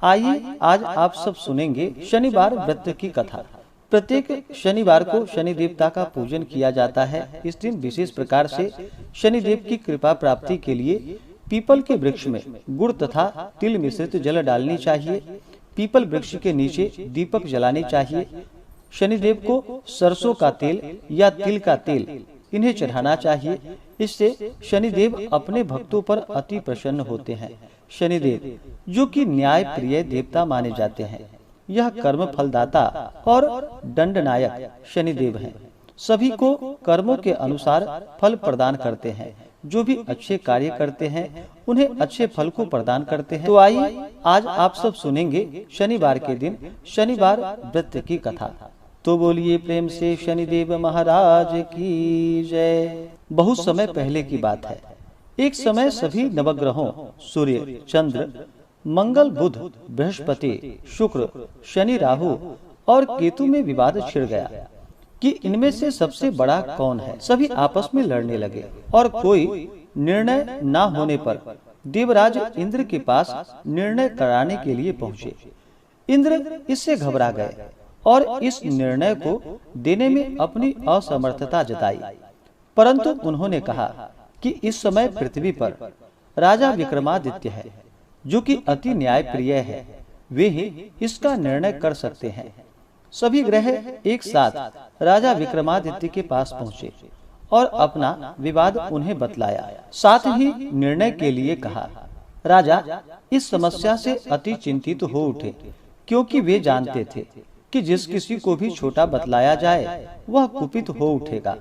आइए आज आप सब सुनेंगे शनिवार व्रत की कथा। प्रत्येक शनिवार को शनि देवता का पूजन किया जाता है। इस दिन विशेष प्रकार से शनिदेव की कृपा प्राप्ति के लिए पीपल के वृक्ष में गुड़ तथा तिल मिश्रित जल डालनी चाहिए। पीपल वृक्ष के नीचे दीपक जलाने चाहिए। शनिदेव को सरसों का तेल या तिल का तेल इन्हें चढ़ाना चाहिए। इससे शनिदेव अपने भक्तों पर अति प्रसन्न होते हैं। शनिदेव जो कि न्याय प्रिय देवता माने जाते हैं, यह कर्म फलदाता और दंडनायक शनिदेव हैं। सभी को कर्मों के अनुसार फल प्रदान करते हैं। जो भी अच्छे कार्य करते हैं उन्हें अच्छे फल को प्रदान करते हैं। तो आइए आज आप सब सुनेंगे शनिवार के दिन शनिवार व्रत की कथा। तो बोलिए प्रेम से शनिदेव महाराज की जय। बहुत समय पहले की बात है। एक समय सभी नवग्रहों सूर्य, चंद्र, मंगल, बुध, बृहस्पति, शुक्र, शनि, राहु और केतु में विवाद छिड़ गया कि इनमें से सबसे बड़ा कौन है। सभी आपस में लड़ने लगे और कोई निर्णय न होने पर देवराज इंद्र के पास निर्णय कराने के लिए पहुंचे। इंद्र इससे घबरा गए और इस निर्णय को देने में अपनी असमर्थता जताई। परंतु उन्होंने कहा कि इस समय पृथ्वी पर राजा विक्रमादित्य है, जो कि अति न्याय प्रिय है। वे ही इसका निर्णय कर सकते हैं। सभी ग्रह एक साथ राजा विक्रमादित्य के पास पहुंचे और अपना विवाद उन्हें बतलाया। साथ ही निर्णय के लिए कहा। राजा इस समस्या से अति चिंतित हो उठे, क्योंकि वे जानते थे कि जिस किसी को भी छोटा बतलाया जाए वह कुपित हो उठेगा।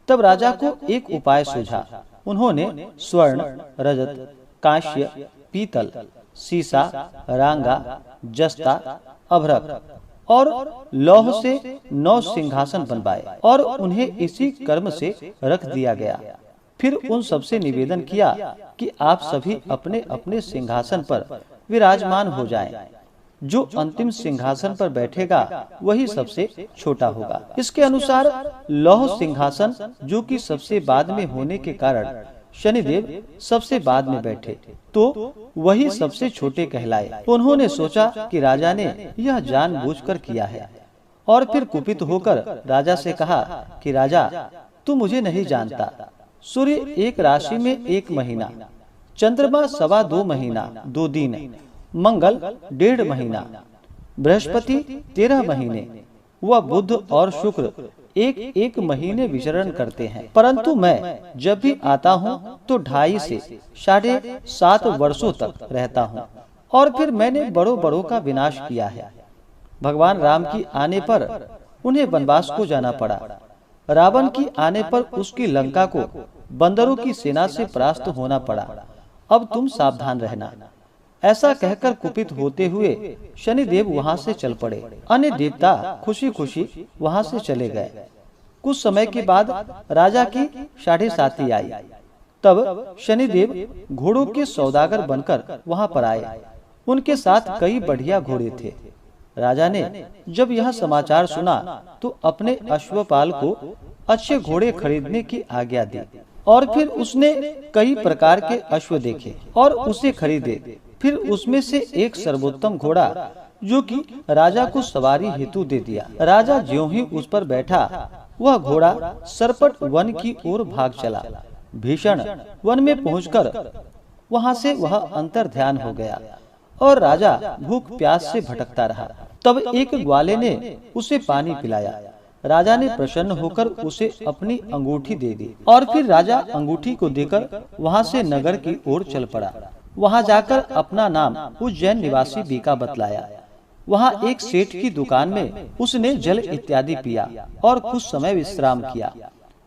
तब राजा को एक उपाय सूझा। उन्होंने स्वर्ण, रजत, कांस्य, पीतल, सीसा, रांगा, जस्ता, अभ्रक और लौह से 9 सिंहासन बनवाए और उन्हें इसी कर्म से रख दिया गया। फिर उन सबसे निवेदन किया कि आप सभी अपने अपने सिंहासन पर विराजमान हो जाएं। जो अंतिम सिंहासन पर बैठेगा वही सबसे छोटा होगा। इसके अनुसार लौह सिंहासन, जो कि सबसे बाद में होने के कारण शनिदेव सबसे बाद में बैठे, तो वही सबसे छोटे कहलाए। उन्होंने सोचा कि राजा ने यह जानबूझकर किया है और फिर कुपित होकर राजा से कहा कि राजा, तू मुझे नहीं जानता। सूर्य एक राशि में 1 महीना, चंद्रमा 2.25 महीना 2 दिन, मंगल 1.5 महीना, बृहस्पति 13 महीने व बुध और शुक्र एक महीने विचरण करते हैं। परंतु मैं जब भी आता हूँ तो 2.5 से 7.5 वर्षों तक रहता हूँ और फिर मैंने बड़ों का विनाश किया है। भगवान राम की आने पर उन्हें वनवास को जाना पड़ा। रावण की आने पर उसकी लंका को बंदरों की सेना से परास्त होना पड़ा। अब तुम सावधान रहना। ऐसा कहकर कुपित होते हुए शनिदेव वहां से चल पड़े। अन्य देवता खुशी खुशी वहां से चले गए। कुछ समय के बाद राजा की 7.5 आई। तब शनिदेव घोड़ों के सौदागर बनकर वहां पर आए। उनके साथ कई बढ़िया घोड़े थे। राजा ने जब यह समाचार सुना तो अपने अश्वपाल को अच्छे घोड़े खरीदने की आज्ञा दी और फिर उसने कई प्रकार के अश्व देखे और उसे खरीदे। फिर उसमें से एक सर्वोत्तम घोड़ा, जो कि राजा को सवारी हेतु दे दिया। राजा ज्यों ही उस पर बैठा, वह घोड़ा सरपट वन की ओर भाग चला। भीषण वन में पहुंचकर वहां से वह अंतर ध्यान हो गया और राजा भूख प्यास से भटकता रहा। तब एक ग्वाले ने उसे पानी पिलाया। राजा ने प्रसन्न होकर उसे अपनी अंगूठी दे दी और फिर राजा अंगूठी को देकर वहां से नगर की ओर चल पड़ा। वहां जाकर अपना नाम उज्जैन निवासी बीका बतलाया। वहां एक सेठ की दुकान में उसने जल इत्यादि पिया और कुछ समय विश्राम किया।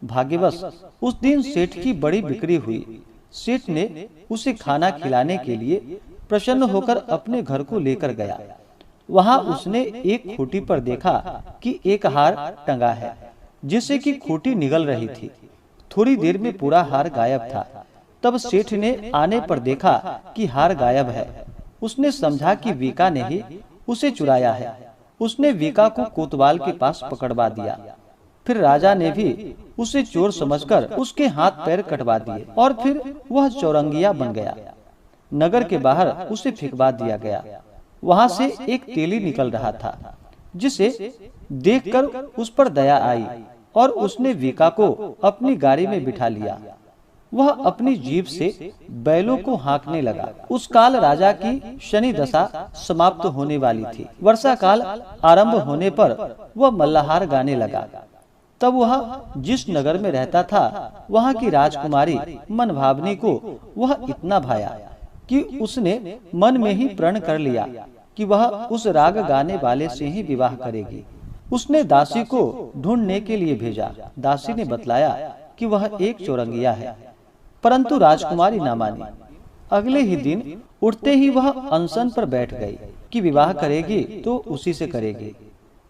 भाग्यवश उस दिन सेठ की बड़ी बिक्री हुई। सेठ ने उसे खाना खिलाने के लिए प्रसन्न होकर अपने घर को लेकर गया। वहां उसने एक खूंटी पर देखा कि एक हार टंगा है, जिससे कि खूंटी निगल रही थी। थोड़ी देर में पूरा हार गायब था। तब सेठ ने आने पर देखा कि हार गायब है। उसने समझा कि वीका ने ही उसे चुराया है। उसने वीका को कोतवाल के पास पकड़वा दिया। फिर राजा ने भी उसे चोर समझकर उसके हाथ पैर कटवा दिए और फिर वह चौरंगिया बन गया। नगर के बाहर उसे फेंकवा दिया गया। वहां से एक तेली निकल रहा था, जिसे देखकर उस पर दया आई और उसने वीका को अपनी गाड़ी में बिठा लिया। वह अपनी जीभ से बैलों को हाँकने लगा। उस काल राजा की शनि दशा समाप्त होने वाली थी। वर्षा काल आरंभ होने पर वह मल्लाहार गाने लगा। तब वह जिस नगर में रहता था, वहाँ की राजकुमारी मनभावनी को वह इतना भाया कि उसने मन में ही प्रण कर लिया कि वह उस राग गाने वाले से ही विवाह करेगी। उसने दासी को ढूंढने के लिए भेजा। दासी ने बतलाया कि वह एक चौरंगिया है, परंतु राजकुमारी ना मानी। अगले ही दिन उठते ही वह अनशन पर बैठ गई कि विवाह करेगी तो उसी से करेगी।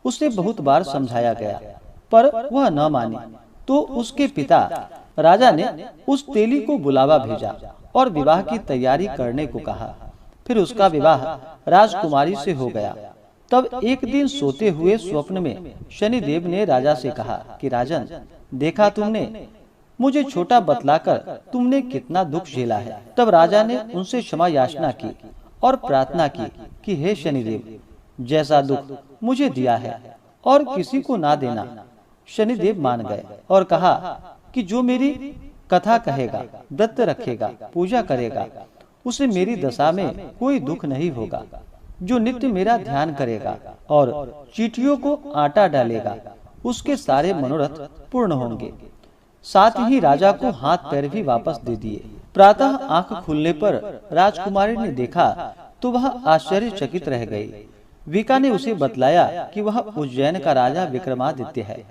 उसे बहुत बार समझाया गया, पर वह न मानी। तो उसके पिता राजा ने उस तेली को बुलावा भेजा और विवाह की तैयारी करने को कहा। फिर उसका विवाह राजकुमारी से हो गया। तब एक दिन सोते हुए स्वप्न में शनिदेव ने राजा से कहा कि राजन, देखा तुमने, मुझे छोटा बतलाकर तुमने कितना दुख झेला है। तब राजा ने उनसे क्षमा याचना की और प्रार्थना की कि हे शनिदेव, जैसा दुख मुझे दिया है और किसी को ना देना। शनिदेव मान गए और कहा कि जो मेरी कथा कहेगा, व्रत रखेगा, पूजा करेगा, उसे मेरी दशा में कोई दुख नहीं होगा। जो नित्य मेरा ध्यान करेगा और चींटियों को आटा डालेगा, उसके सारे मनोरथ पूर्ण होंगे। साथ ही राजा को हाथ पैर भी वापस दे दिए। प्रातः आंख खुलने पर राजकुमारी ने देखा तो वह आश्चर्यचकित रह गई। वीका ने उसे बतलाया कि वह उज्जैन का राजा विक्रमादित्य है।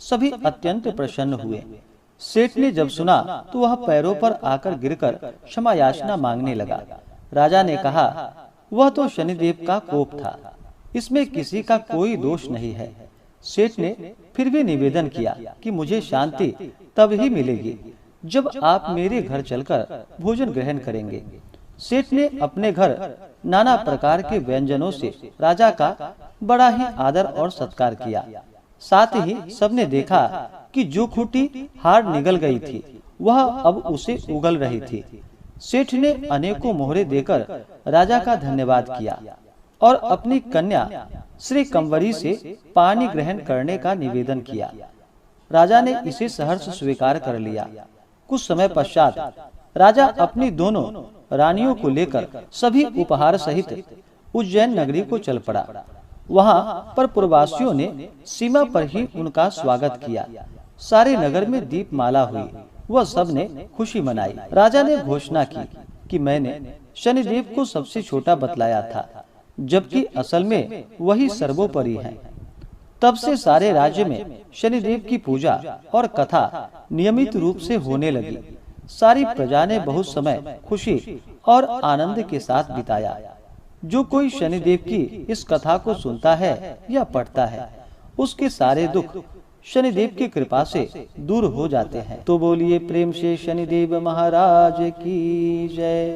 सभी अत्यंत प्रसन्न हुए। सेठ ने जब सुना तो वह पैरों पर आकर गिरकर क्षमा याचना मांगने लगा। राजा ने कहा, वह तो शनिदेव का कोप था, इसमें किसी का कोई दोष नहीं है। सेठ ने फिर भी निवेदन किया कि मुझे शांति तब ही मिलेगी जब आप मेरे घर चलकर भोजन ग्रहण करेंगे। सेठ ने अपने घर नाना प्रकार के व्यंजनों से राजा का बड़ा ही आदर और सत्कार किया। साथ ही सबने देखा कि जो खूंटी हार निगल गई थी, वह अब उसे उगल रही थी। सेठ ने अनेकों मोहरे देकर राजा का धन्यवाद किया और अपनी कन्या श्री कंवरी से पानी ग्रहण करने का निवेदन किया। राजा ने इसे सहर्ष स्वीकार कर लिया। कुछ समय पश्चात राजा अपनी दोनों रानियों को लेकर सभी उपहार सहित उज्जैन नगरी को चल पड़ा। वहाँ पर पुरवासियों ने सीमा पर ही उनका स्वागत किया। सारे नगर में दीपमाला हुई। वह सब ने खुशी मनाई। राजा ने घोषणा की कि मैंने शनिदेव को सबसे छोटा बतलाया था, जबकि असल में वही सर्वोपरि है। तब से सारे राज्य में शनिदेव की पूजा और कथा नियमित रूप से होने लगी। सारी प्रजा ने बहुत समय खुशी और आनंद के साथ बिताया। जो कोई शनिदेव की इस कथा को सुनता है या पढ़ता है, उसके सारे दुख शनिदेव की कृपा से दूर हो जाते हैं। तो बोलिए प्रेम से शनिदेव महाराज की जय।